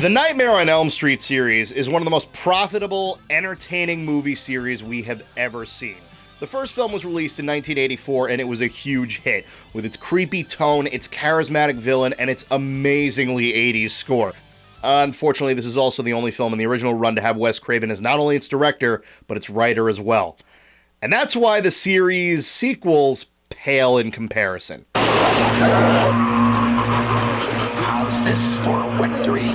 The Nightmare on Elm Street series is one of the most profitable, entertaining movie series we have ever seen. The first film was released in 1984 and it was a huge hit, with its creepy tone, its charismatic villain, and its amazingly 80s score. Unfortunately, this is also the only film in the original run to have Wes Craven as not only its director, but its writer as well. And that's why the series' sequels pale in comparison. How's this for a wet dream?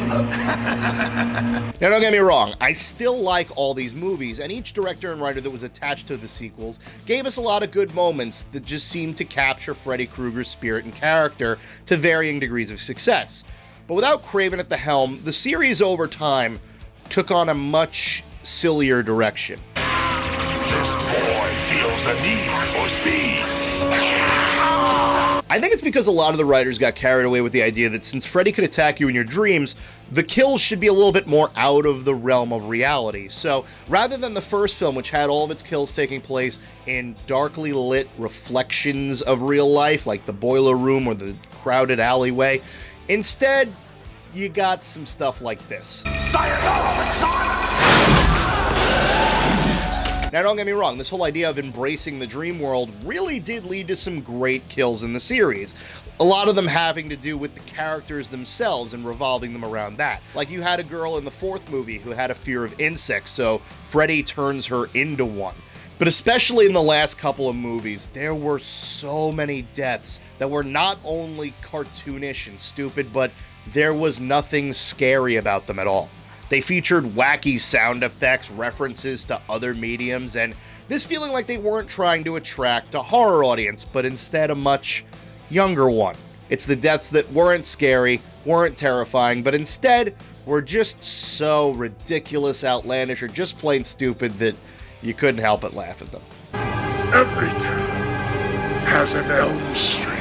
Now, don't get me wrong, I still like all these movies, and each director and writer that was attached to the sequels gave us a lot of good moments that just seemed to capture Freddy Krueger's spirit and character to varying degrees of success. But without Craven at the helm, the series over time took on a much sillier direction. This boy feels the need for speed. I think it's because a lot of the writers got carried away with the idea that since Freddy could attack you in your dreams, the kills should be a little bit more out of the realm of reality. So rather than the first film, which had all of its kills taking place in darkly lit reflections of real life, like the boiler room or the crowded alleyway, instead, you got some stuff like this. Now, don't get me wrong, this whole idea of embracing the dream world really did lead to some great kills in the series. A lot of them having to do with the characters themselves and revolving them around that. Like, you had a girl in the fourth movie who had a fear of insects, so Freddy turns her into one. But especially in the last couple of movies, there were so many deaths that were not only cartoonish and stupid, but there was nothing scary about them at all. They featured wacky sound effects, references to other mediums, and this feeling like they weren't trying to attract a horror audience, but instead a much younger one. It's the deaths that weren't scary, weren't terrifying, but instead were just so ridiculous, outlandish, or just plain stupid that you couldn't help but laugh at them. Every town has an Elm Street.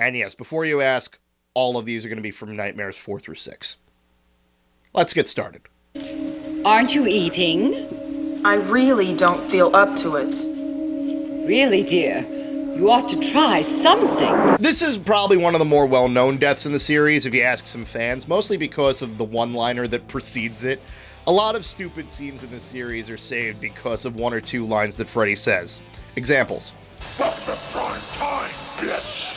And yes, before you ask, all of these are going to be from Nightmares 4 through 6. Let's get started. Aren't you eating? I really don't feel up to it. Really, dear? You ought to try something. This is probably one of the more well-known deaths in the series, if you ask some fans, mostly because of the one-liner that precedes it. A lot of stupid scenes in this series are saved because of one or two lines that Freddy says. Examples. Welcome to prime time, bitch.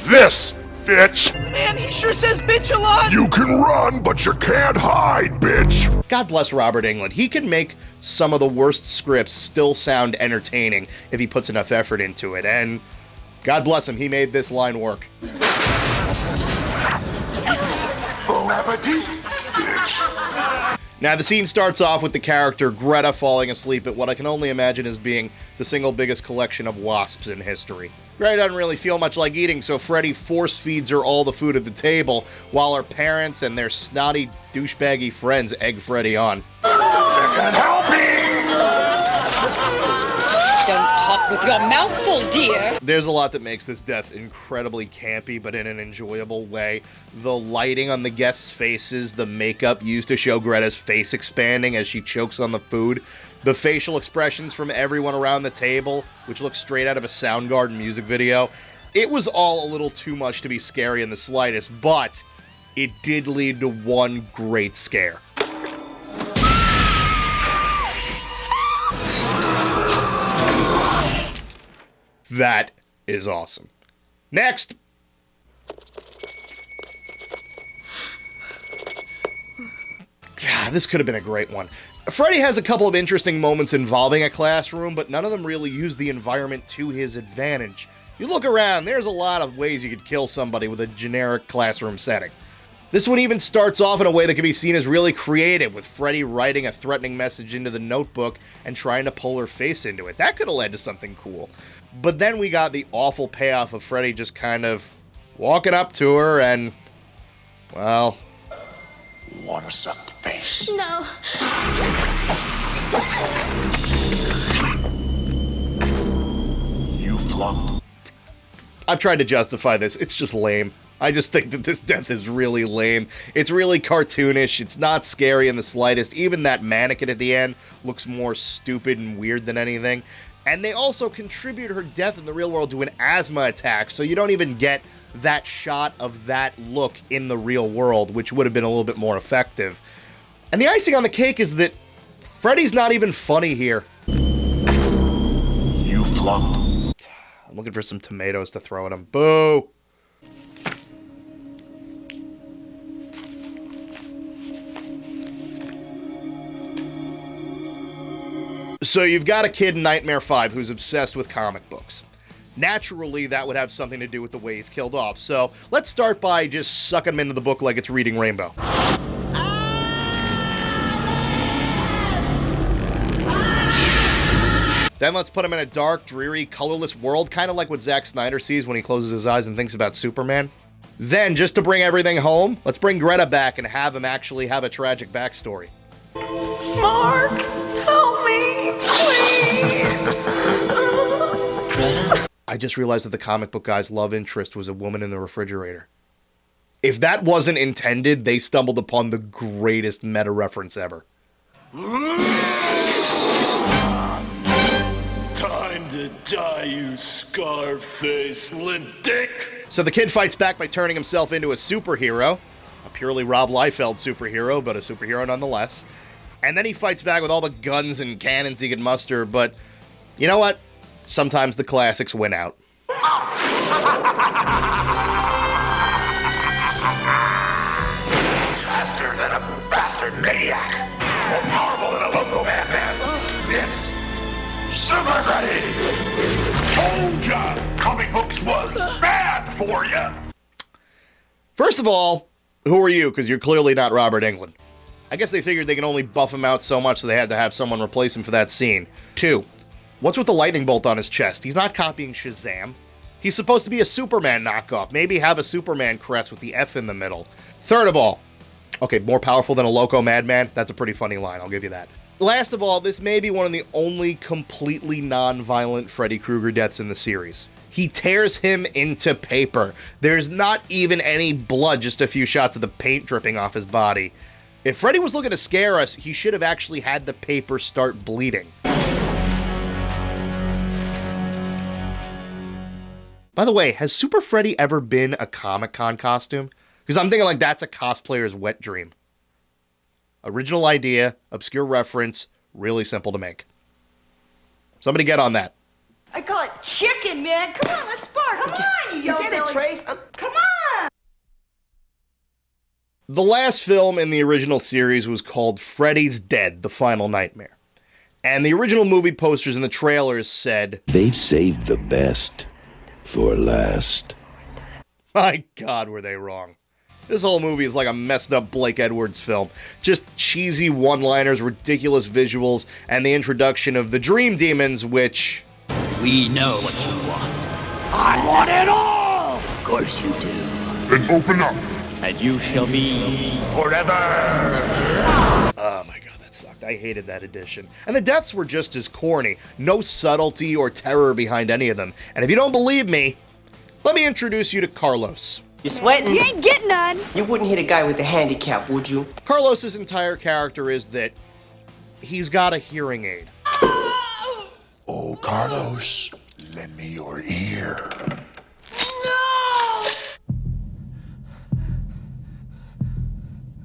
This, bitch! Man, he sure says bitch a lot! You can run, but you can't hide, bitch! God bless Robert Englund. He can make some of the worst scripts still sound entertaining if he puts enough effort into it, and God bless him, he made this line work. Bon appetit, bitch! Now, the scene starts off with the character Greta falling asleep at what I can only imagine as being the single biggest collection of wasps in history. Greta doesn't really feel much like eating, so Freddy force feeds her all the food at the table, while her parents and their snotty, douchebaggy friends egg Freddy on. Second helping! Don't talk with your mouth full, dear. There's a lot that makes this death incredibly campy, but in an enjoyable way. The lighting on the guests' faces, the makeup used to show Greta's face expanding as she chokes on the food, the facial expressions from everyone around the table, which looks straight out of a Soundgarden music video. It was all a little too much to be scary in the slightest, but it did lead to one great scare. That is awesome. Next! This could have been a great one. Freddy has a couple of interesting moments involving a classroom, but none of them really use the environment to his advantage. You look around, there's a lot of ways you could kill somebody with a generic classroom setting. This one even starts off in a way that can be seen as really creative, with Freddy writing a threatening message into the notebook and trying to pull her face into it. That could have led to something cool. But then we got the awful payoff of Freddy just kind of walking up to her and, well... Wanna suck the face? No. You flunked. I've tried to justify this. It's just lame. I just think that this death is really lame. It's really cartoonish. It's not scary in the slightest. Even that mannequin at the end looks more stupid and weird than anything. And they also contribute her death in the real world to an asthma attack, so you don't even get that shot of that look in the real world, which would have been a little bit more effective. And the icing on the cake is that Freddy's not even funny here. You flunk. I'm looking for some tomatoes to throw at him. Boo! So you've got a kid in Nightmare 5 who's obsessed with comic books. Naturally, that would have something to do with the way he's killed off. So let's start by just sucking him into the book like it's reading Rainbow. Then let's put him in a dark, dreary, colorless world, kind of like what Zack Snyder sees when he closes his eyes and thinks about Superman. Then, just to bring everything home, let's bring Greta back and have him actually have a tragic backstory. Mark, help me, please. Greta? I just realized that the comic book guy's love interest was a woman in the refrigerator. If that wasn't intended, they stumbled upon the greatest meta reference ever. Time to die, you scar-faced limp dick! So the kid fights back by turning himself into a superhero. A purely Rob Liefeld superhero, but a superhero nonetheless. And then he fights back with all the guns and cannons he can muster, but you know what? Sometimes the classics win out. Faster than a bastard maniac! More powerful than a loco madman! It's Super Freddy! Told ya! Comic books was bad for ya! First of all, who are you? Because you're clearly not Robert Englund. I guess they figured they can only buff him out so much, so they had to have someone replace him for that scene. 2. What's with the lightning bolt on his chest? He's not copying Shazam. He's supposed to be a Superman knockoff. Maybe have a Superman crest with the F in the middle. Third of all, okay, more powerful than a loco madman? That's a pretty funny line, I'll give you that. Last of all, this may be one of the only completely non-violent Freddy Krueger deaths in the series. He tears him into paper. There's not even any blood, just a few shots of the paint dripping off his body. If Freddy was looking to scare us, he should have actually had the paper start bleeding. By the way, has Super Freddy ever been a Comic-Con costume? Because I'm thinking like that's a cosplayer's wet dream. Original idea, obscure reference, really simple to make. Somebody get on that. I call it chicken, man. Come on, let's spark. Come on, you Get it, Trace. Come on. The last film in the original series was called Freddy's Dead, The Final Nightmare. And the original movie posters and the trailers said, "They've saved the best for last." My God, were they wrong. This whole movie is like a messed up Blake Edwards film. Just cheesy one-liners, ridiculous visuals, and the introduction of the Dream Demons, which... We know what you want. I want it all! Of course you do. Then open up. And you shall be Forever! Oh my God, that sucked. I hated that edition. And the deaths were just as corny. No subtlety or terror behind any of them. And if you don't believe me, let me introduce you to Carlos. You sweating? You ain't getting none. You wouldn't hit a guy with a handicap, would you? Carlos's entire character is that he's got a hearing aid. Oh, Carlos, lend me your ear.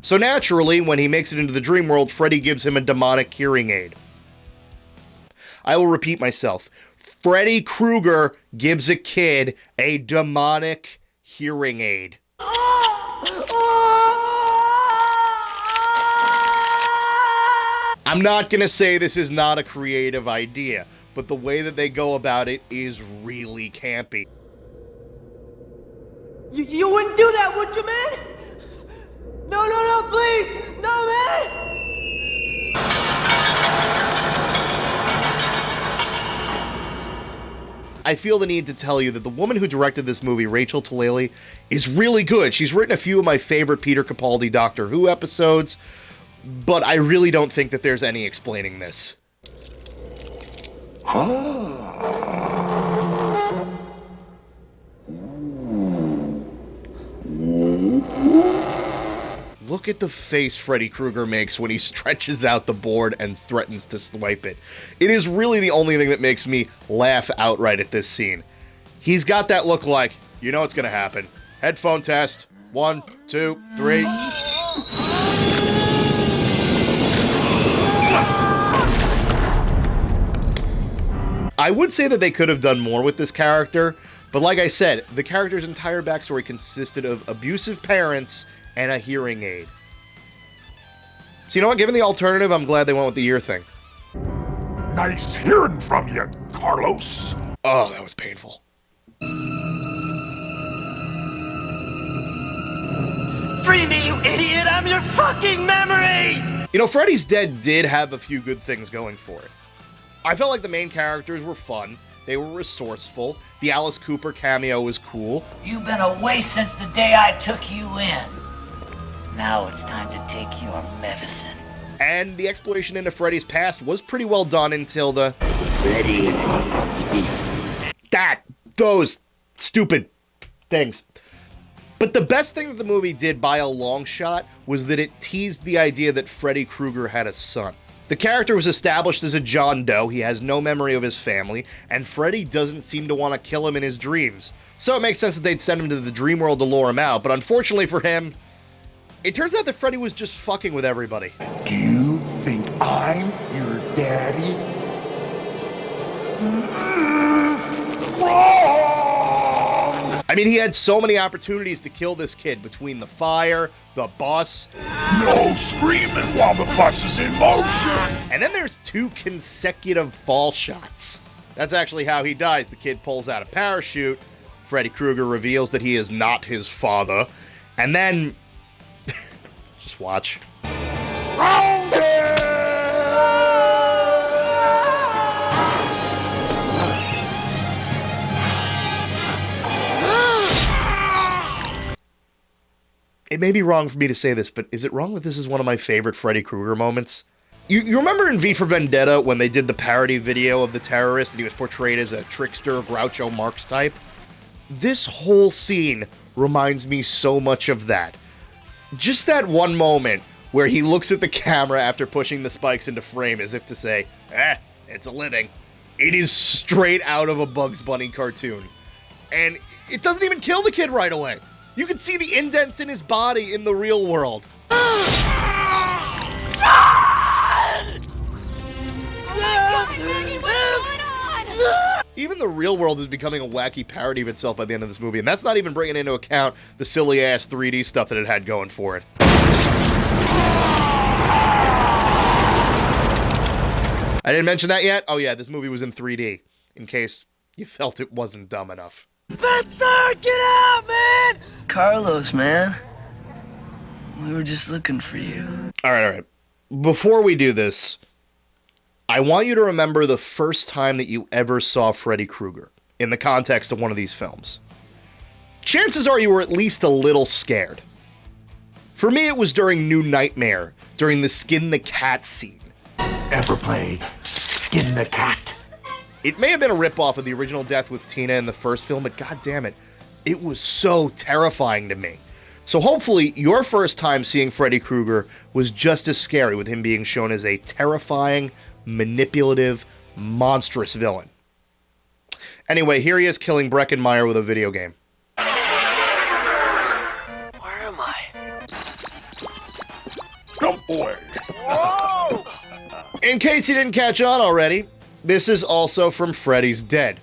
So naturally, when he makes it into the dream world, Freddy gives him a demonic hearing aid. I will repeat myself. Freddy Krueger gives a kid a demonic hearing aid. I'm not going to say this is not a creative idea, but the way that they go about it is really campy. You wouldn't do that, would you, man? No, please! No, man! I feel the need to tell you that the woman who directed this movie, Rachel Talalay, is really good. She's written a few of my favorite Peter Capaldi Doctor Who episodes, but I really don't think that there's any explaining this. look at the face Freddy Krueger makes when he stretches out the board and threatens to swipe it. It is really the only thing that makes me laugh outright at this scene. He's got that look like, you know what's gonna happen. Headphone test. 1, 2, 3. I would say that they could have done more with this character, but like I said, the character's entire backstory consisted of abusive parents and a hearing aid. So you know what, given the alternative, I'm glad they went with the ear thing. Nice hearing from you, Carlos. Oh, that was painful. Free me, you idiot! I'm your fucking memory! You know, Freddy's Dead did have a few good things going for it. I felt like the main characters were fun, they were resourceful, the Alice Cooper cameo was cool. You've been away since the day I took you in. Now it's time to take your medicine. And the exploration into Freddy's past was pretty well done until the... Freddy. Those stupid things. But the best thing that the movie did by a long shot was that it teased the idea that Freddy Krueger had a son. The character was established as a John Doe, he has no memory of his family, and Freddy doesn't seem to want to kill him in his dreams. So it makes sense that they'd send him to the dream world to lure him out, but unfortunately for him, it turns out that Freddy was just fucking with everybody. Do you think I'm your daddy? Wrong! I mean, he had so many opportunities to kill this kid between the fire, the bus. No screaming while the bus is in motion! And then there's 2 consecutive fall shots. That's actually how he dies. The kid pulls out a parachute. Freddy Krueger reveals that he is not his father. And then... just watch. It may be wrong for me to say this, but is it wrong that this is one of my favorite Freddy Krueger moments? You remember in V for Vendetta when they did the parody video of the terrorist and he was portrayed as a trickster, Groucho Marx type? This whole scene reminds me so much of that. Just that one moment where he looks at the camera after pushing the spikes into frame as if to say, it's a living. It is straight out of a Bugs Bunny cartoon. And it doesn't even kill the kid right away. You can see the indents in his body in the real world. Even the real world is becoming a wacky parody of itself by the end of this movie, and that's not even bringing into account the silly-ass 3D stuff that it had going for it. I didn't mention that yet? Oh yeah, this movie was in 3D, in case you felt it wasn't dumb enough. Spencer, get out, man! Carlos, man. We were just looking for you. All right. Before we do this, I want you to remember the first time that you ever saw Freddy Krueger in the context of one of these films. Chances are you were at least a little scared. For me, it was during New Nightmare, during the Skin the Cat scene. Ever played Skin the Cat? It may have been a ripoff of the original Death with Tina in the first film, but goddammit, it was so terrifying to me. So hopefully, your first time seeing Freddy Krueger was just as scary, with him being shown as a terrifying, manipulative, monstrous villain. Anyway, here he is killing Breckenmeyer with a video game. Where am I? Jump away! In case you didn't catch on already, this is also from Freddy's Dead.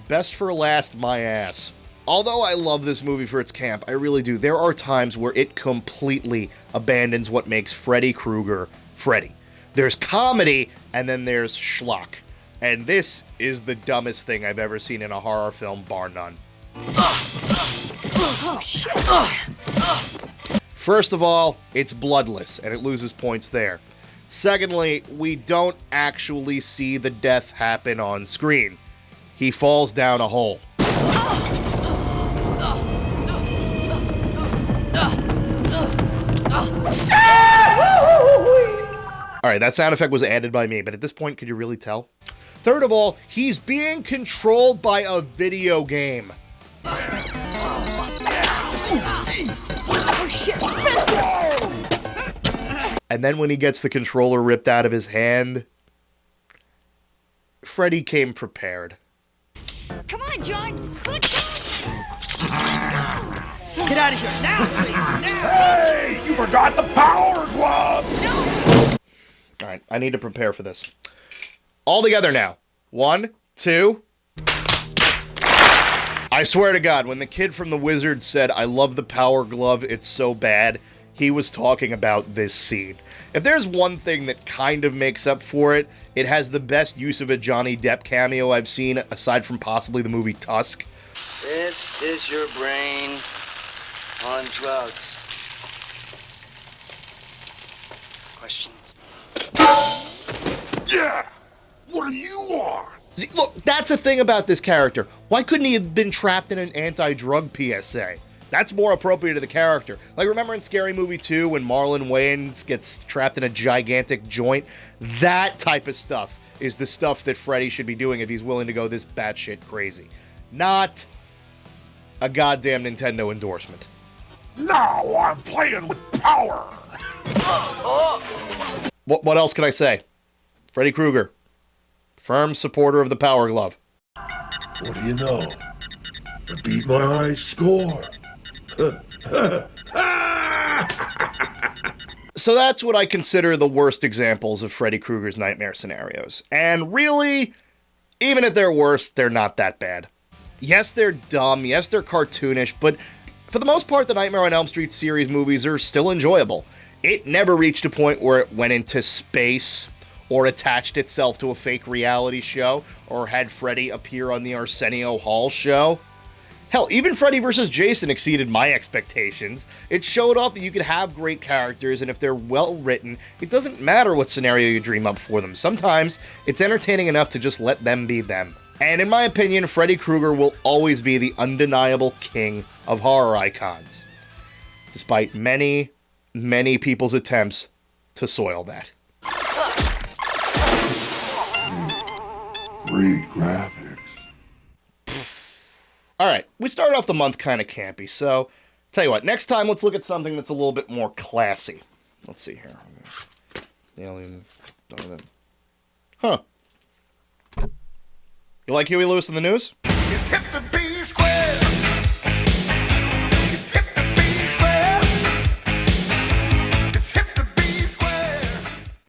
Best for last, my ass. Although I love this movie for its camp, I really do, there are times where it completely abandons what makes Freddy Krueger Freddy. There's comedy, and then there's schlock. And this is the dumbest thing I've ever seen in a horror film, bar none. Oh, shit. First of all, it's bloodless, and it loses points there. Secondly, we don't actually see the death happen on screen. He falls down a hole. Alright, that sound effect was added by me, but at this point, could you really tell? Third of all, he's being controlled by a video game. Oh, shit, Spencer! And then when he gets the controller ripped out of his hand, Freddy came prepared. Come on, John. Good job. Get out of here now, Theresa. Hey, you forgot the power glove! All right, I need to prepare for this. All together now. 1, 2. I swear to God, when the kid from The Wizard said, "I love the power glove, it's so bad," he was talking about this scene. If there's one thing that kind of makes up for it, it has the best use of a Johnny Depp cameo I've seen, aside from possibly the movie Tusk. This is your brain on drugs. Questions? Yeah! What are you on? See, look, that's a thing about this character. Why couldn't he have been trapped in an anti-drug PSA? That's more appropriate to the character. Like, remember in Scary Movie 2 when Marlon Wayans gets trapped in a gigantic joint? That type of stuff is the stuff that Freddy should be doing if he's willing to go this batshit crazy. Not a goddamn Nintendo endorsement. Now I'm playing with power! What else can I say? Freddy Krueger, firm supporter of the Power Glove. What do you know? I beat my high score. So that's what I consider the worst examples of Freddy Krueger's nightmare scenarios. And really, even at their worst, they're not that bad. Yes, they're dumb. Yes, they're cartoonish. But for the most part, the Nightmare on Elm Street series movies are still enjoyable. It never reached a point where it went into space or attached itself to a fake reality show or had Freddy appear on the Arsenio Hall show. Hell, even Freddy vs. Jason exceeded my expectations. It showed off that you could have great characters, and if they're well written, it doesn't matter what scenario you dream up for them. Sometimes it's entertaining enough to just let them be them. And in my opinion, Freddy Krueger will always be the undeniable king of horror icons, despite many, many people's attempts to soil that. Great graphics. All right, we started off the month kind of campy, so tell you what, next time let's look at something that's a little bit more classy. Let's see here. Alien. Huh. You like Huey Lewis in the News?